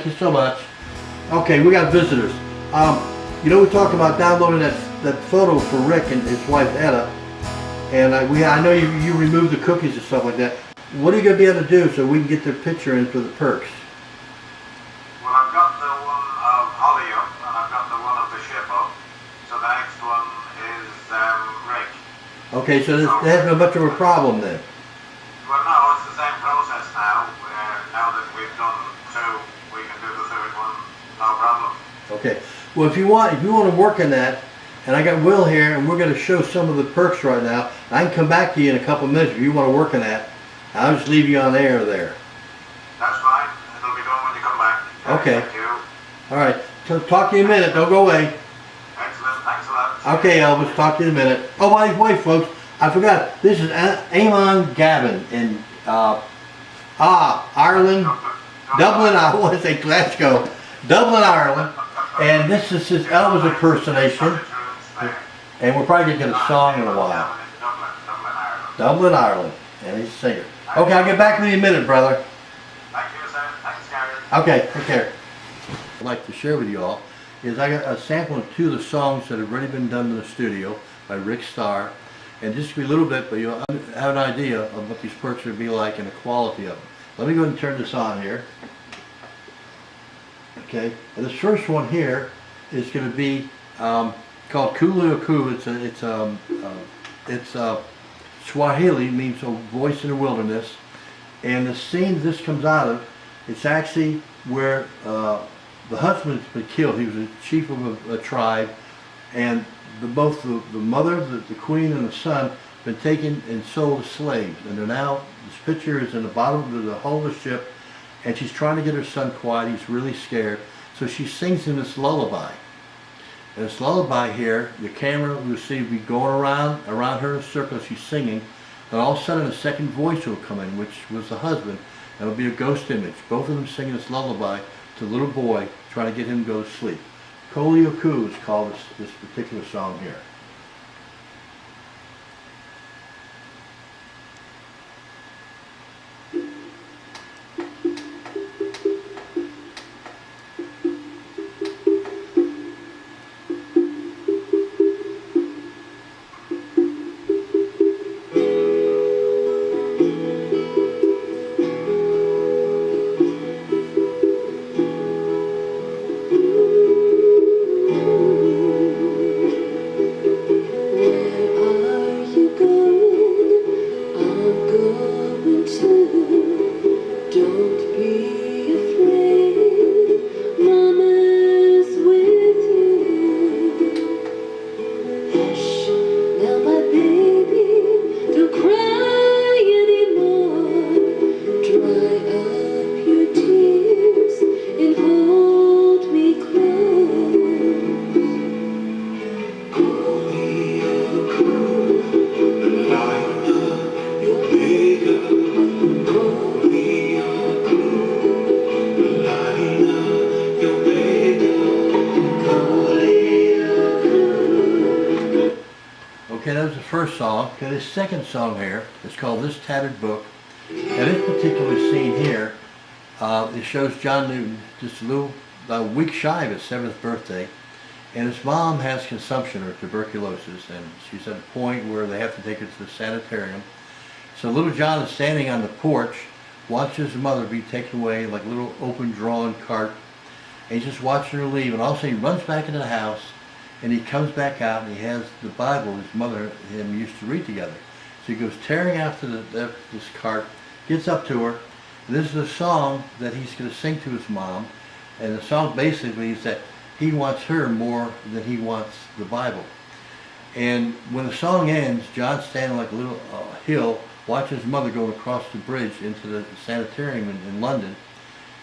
you so much. Okay, we got visitors. You know, we talked about downloading that photo for Rick and his wife Etta, and I know you removed the cookies and stuff like that. What are you going to be able to do so we can get their picture in for the perks? Well, I've got the one of Holly up, and I've got the one of the ship up. So the next one is Rick. Okay, so that's not much of a problem then. Well, no, it's the same process now. Now that we've done two, we can do the third one, no problem. Okay. Well, if you want to work on that, and I got Will here, and we're going to show some of the perks right now. I can come back to you in a couple of minutes if you want to work on that. I'll just leave you on the air there. That's fine. It'll be done when you come back. Okay. Thank you. All right. So talk to you in a minute. Don't go away. Excellent. Thanks a lot. Okay, Elvis. Talk to you in a minute. Oh, by the way, folks, I forgot. This is Eamon Gavin in Ireland, Dublin. I want to say Glasgow, Dublin, Ireland. And this is his Elvis impersonation. And we're probably going to get a song in a while. Dublin, Ireland. And he's a singer. Okay, I'll get back with you in a minute, brother. Thank you, sir. Thanks, Gary. Okay, take care. I'd like to share with you all is I got a sample of two of the songs that have already been done in the studio by Rick Starr. And just a little bit, but you'll have an idea of what these perks would be like and the quality of them. Let me go ahead and turn this on here. Okay, and this first one here is going to be called Kuliaku. It's Swahili, means a voice in the wilderness, and the scene this comes out of, it's actually where the husband's been killed. He was a chief of a tribe, and both the mother, the queen, and the son have been taken and sold as slaves, and they're now, this picture is in the bottom of the hull of the ship, and she's trying to get her son quiet. He's really scared, so she sings him this lullaby. And this lullaby here, the camera will see be going around her in a circle as she's singing, and all of a sudden a second voice will come in, which was the husband, and it'll be a ghost image. Both of them singing this lullaby to the little boy, trying to get him to go to sleep. Kolioku is called this particular song here. Okay, that was the first song. Okay, the second song here is called This Tattered Book. And this particular scene here, it shows John Newton just a week shy of his 7th birthday. And his mom has consumption or tuberculosis, and she's at a point where they have to take her to the sanitarium. So little John is standing on the porch, watches his mother be taken away like a little open drawn cart. And he's just watching her leave, and all of a sudden he runs back into the house, and he comes back out and he has the Bible his mother and him used to read together. So he goes tearing after this cart, gets up to her, and this is a song that he's going to sing to his mom. And the song basically is that he wants her more than he wants the Bible. And when the song ends, John's standing like a little hill, watching his mother going across the bridge into the sanitarium in London.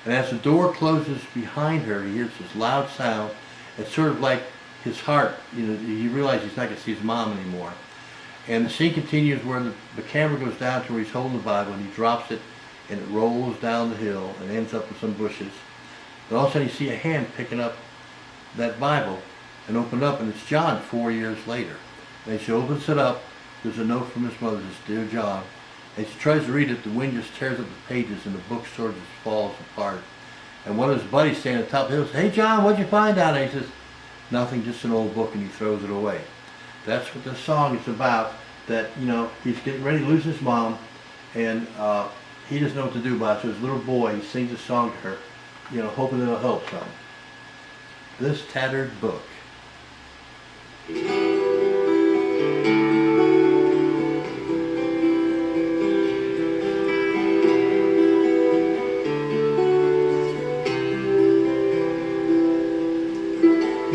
And as the door closes behind her, he hears this loud sound. It's sort of like his heart, he realizes he's not going to see his mom anymore. And the scene continues where the camera goes down to where he's holding the Bible, and he drops it, and it rolls down the hill and ends up with some bushes. And all of a sudden you see a hand picking up that Bible and open up, and it's John 4 years later. And she opens it up, there's a note from his mother, this Dear John. And she tries to read it, the wind just tears up the pages, and the book sort of just falls apart. And one of his buddies standing on top of the hill says, "Hey John, what'd you find down there?" He says, "Nothing, just an old book," and he throws it away. That's what the song is about, that, you know, he's getting ready to lose his mom, and he doesn't know what to do about it. So his little boy, he sings a song to her, you know, hoping it'll help some. This tattered book.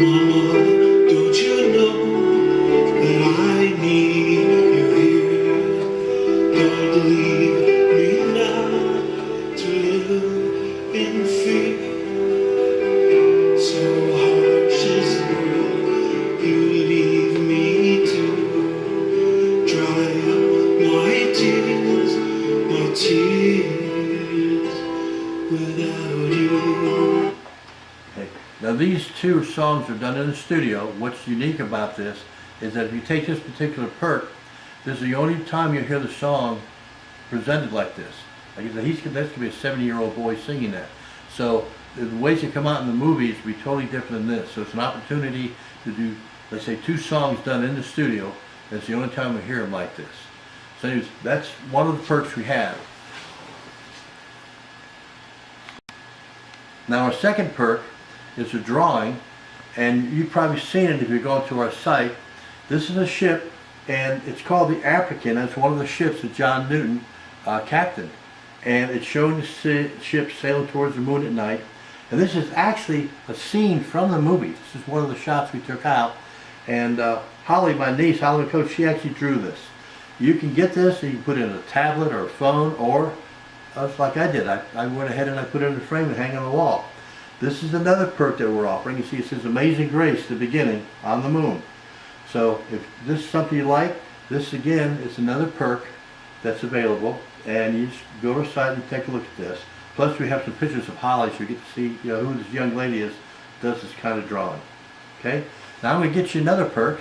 Mama, don't you know that I need you here? Don't leave me now to live in fear. So harsh is the world you leave me to dry up my tears without you. Okay. Now these two songs are done in the studio. What's unique about this is that if you take this particular perk, this is the only time you hear the song presented like this. Like I said, that's gonna be a 70-year-old boy singing that. So the ways they come out in the movies will be totally different than this. So it's an opportunity to do, let's say, two songs done in the studio. That's the only time we hear them like this. So anyways, that's one of the perks we have. Now our second perk is a drawing, and you've probably seen it if you're going to our site. This is a ship, and it's called the African. That's one of the ships that John Newton captained. And it's showing the ship sailing towards the moon at night. And this is actually a scene from the movie. This is one of the shots we took out. And Holly, my niece, Holly Coach, she actually drew this. You can get this, and you can put it in a tablet or a phone, or just like I did. I went ahead and I put it in a frame and hang on the wall. This is another perk that we're offering. You see it says Amazing Grace at the beginning on the moon. So if this is something you like, this again is another perk that's available, and you just go to our site and take a look at this. Plus we have some pictures of Holly, so you get to see, you know, who this young lady is that does this kind of drawing. Okay? Now I'm going to get you another perk.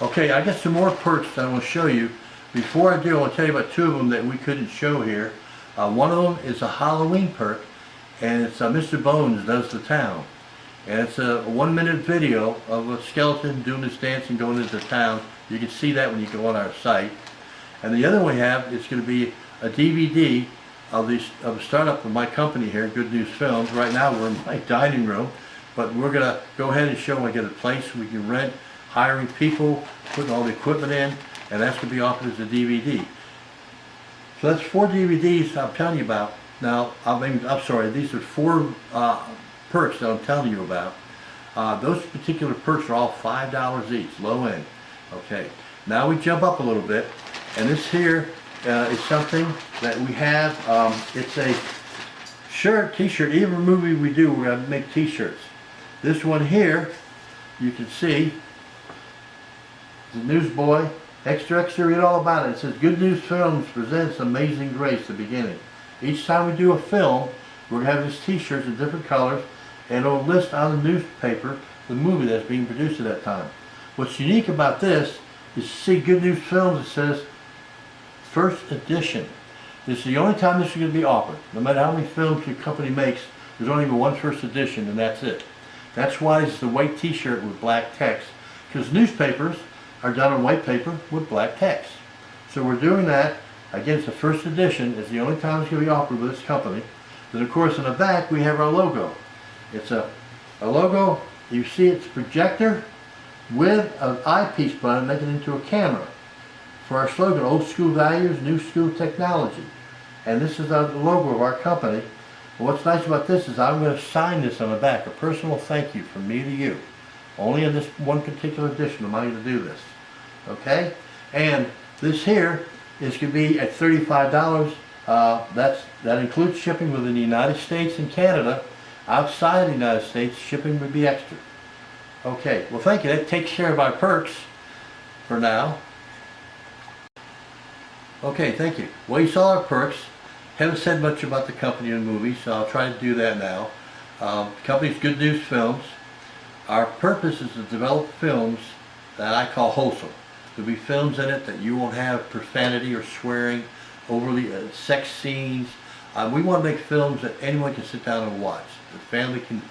Okay, I got some more perks that I want to show you. Before I do, I want to tell you about two of them that we couldn't show here. One of them is a Halloween perk, and it's Mr. Bones Does the Town. And it's a 1-minute video of a skeleton doing this dance and going into town. You can see that when you go on our site. And the other one we have is going to be a DVD of the startup of my company here, Good News Films. Right now we're in my dining room, but we're going to go ahead and show them. I get a place we can rent, hiring people, putting all the equipment in, and that's going to be offered as a DVD. So that's 4 DVDs I'm telling you about. Now, I'm sorry, these are 4 perks that I'm telling you about. Those particular perks are all $5 each, low end. Okay, now we jump up a little bit, and this here is something that we have. It's a shirt, t-shirt. Every movie we do, we're going to make t-shirts. This one here, you can see, the Newsboy. Extra, read all about it. It says Good News Films presents Amazing Grace at the beginning. Each time we do a film, we're going to have these t-shirts in different colors, and it'll list on the newspaper the movie that's being produced at that time. What's unique about this is to see Good News Films, it says first edition. This is the only time this is going to be offered. No matter how many films your company makes, there's only one first edition, and that's it. That's why it's the white t-shirt with black text, because newspapers are done on white paper with black text. So we're doing that. Again, it's the first edition. It's the only time it's going to be offered with this company. Then of course in the back we have our logo. It's a logo, you see it's a projector with an eyepiece button making it into a camera. For our slogan, Old School Values, New School Technology. And this is the logo of our company. And what's nice about this is I'm going to sign this on the back, a personal thank you from me to you. Only in this one particular edition am I going to do this. Okay? And this here is going to be at $35. That includes shipping within the United States and Canada. Outside the United States, shipping would be extra. Okay, well thank you. That takes care of our perks for now. Okay, thank you. Well, you saw our perks. Haven't said much about the company and the movie, so I'll try to do that now. The company's Good News Films. Our purpose is to develop films that I call wholesome. There'll be films in it that you won't have profanity or swearing overly sex scenes. We want to make films that anyone can sit down and watch. The family can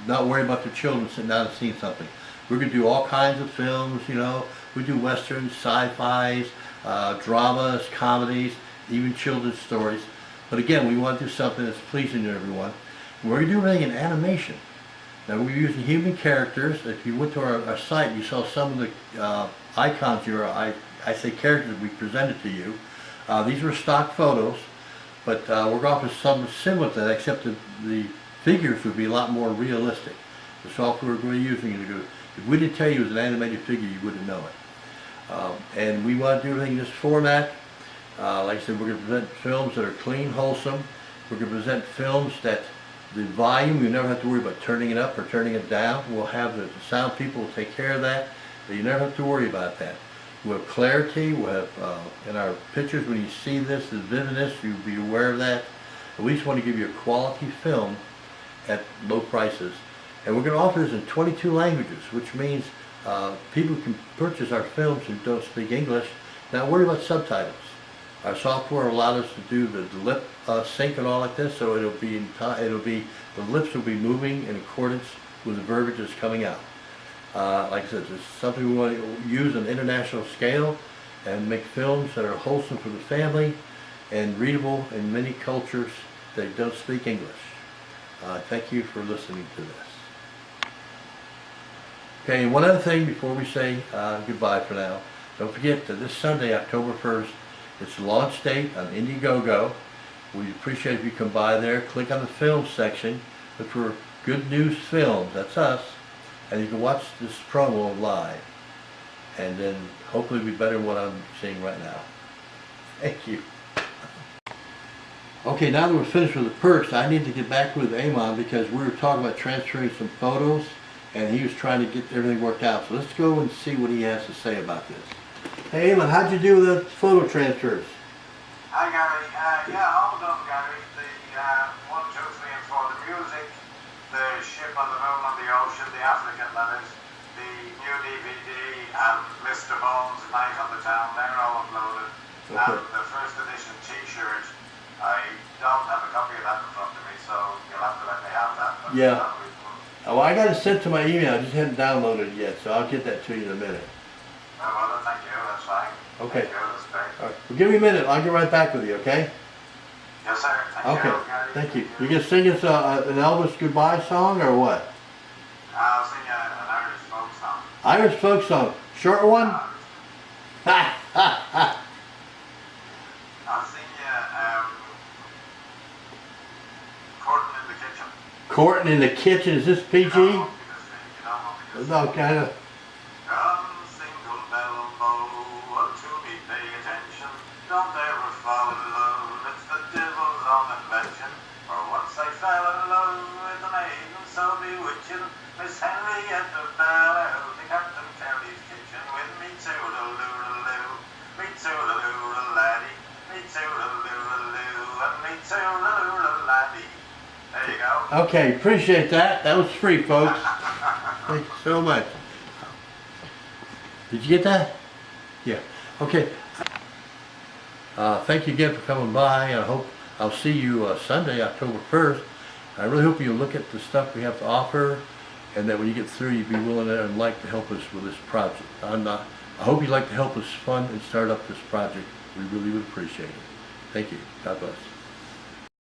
not worry about their children sitting down and seeing something. We're going to do all kinds of films, you know. We do westerns, sci-fis, dramas, comedies, even children's stories. But again, we want to do something that's pleasing to everyone. We're going to do everything in animation. Now we're using human characters. If you went to our site, you saw some of the icons here. I say characters we presented to you. These were stock photos, but we're going for something similar to that, except the figures would be a lot more realistic. The software we're going to be using is good. If we didn't tell you it was an animated figure, you wouldn't know it. And we want to do everything in this format. Like I said, we're going to present films that are clean, wholesome. We're going to present films that the volume, you never have to worry about turning it up or turning it down. We'll have the sound people will take care of that. But you never have to worry about that. We'll have clarity. We'll have, in our pictures, when you see this, the vividness, you'll be aware of that. But we just want to give you a quality film at low prices. And we're going to offer this in 22 languages, which means people can purchase our films who don't speak English. Not worry about subtitles. Our software allowed us to do the lip sync and all like this, so the lips will be moving in accordance with the verbiage that's coming out. Like I said, it's something we want to use on an international scale and make films that are wholesome for the family and readable in many cultures that don't speak English. Thank you for listening to this. Okay, one other thing before we say goodbye for now. Don't forget that this Sunday, October 1st, it's the launch date on Indiegogo. We appreciate if you come by there, click on the film section, look for Good News Films, that's us, and you can watch this promo live. And then hopefully it'll be better than what I'm seeing right now. Thank you. Okay, now that we're finished with the perks, I need to get back with Amon because we were talking about transferring some photos and he was trying to get everything worked out. So let's go and see what he has to say about this. Hey Amon, how'd you do with the photo transfers? Hi Gary, yeah, all done Gary. The 1, 2, 3 and 4, the music, the ship on the moon on the ocean, the African that is, the new DVD and Mr. Bones' Night on the Town, they're all uploaded. Okay. And the first edition t-shirt, I don't have a copy of that in front of me, so you'll have to let me have that. But Yeah. Oh, well, I got it sent to my email, I just haven't downloaded it yet, so I'll get that to you in a minute. Oh, well, thank you, that's fine. Okay. Thank you, that's great. All right. Well, give me a minute, I'll get right back with you, okay? Yes, sir. Thank Okay, you, Gary. thank you. You gonna sing us an Elvis goodbye song or what? I'll sing you an Irish folk song. Irish folk song, short one? Ha ha ha! I'll sing you Courting in the Kitchen. Courting in the Kitchen, is this PG? You don't want me to sing. No, kind of. Come single bell bow, to me pay attention. Don't ever fall in love, it's the devil's own invention. For once I fell in love with a maiden so bewitching, Miss Henrietta Bell out in Captain Kelly's kitchen with me toodle-doodle-doo, me toodle-doodle-laddie, me toodle-doodle-doo, and me toodle-doodle-laddie. There you go. Okay, appreciate that. That was free, folks. Thank you so much. Did you get that? Yeah. Okay. Thank you again for coming by. I hope I'll see you Sunday, October 1st. I really hope you look at the stuff we have to offer and that when you get through, you'd be willing and like to help us with this project. I hope you'd like to help us fund and start up this project. We really would appreciate it. Thank you. God bless.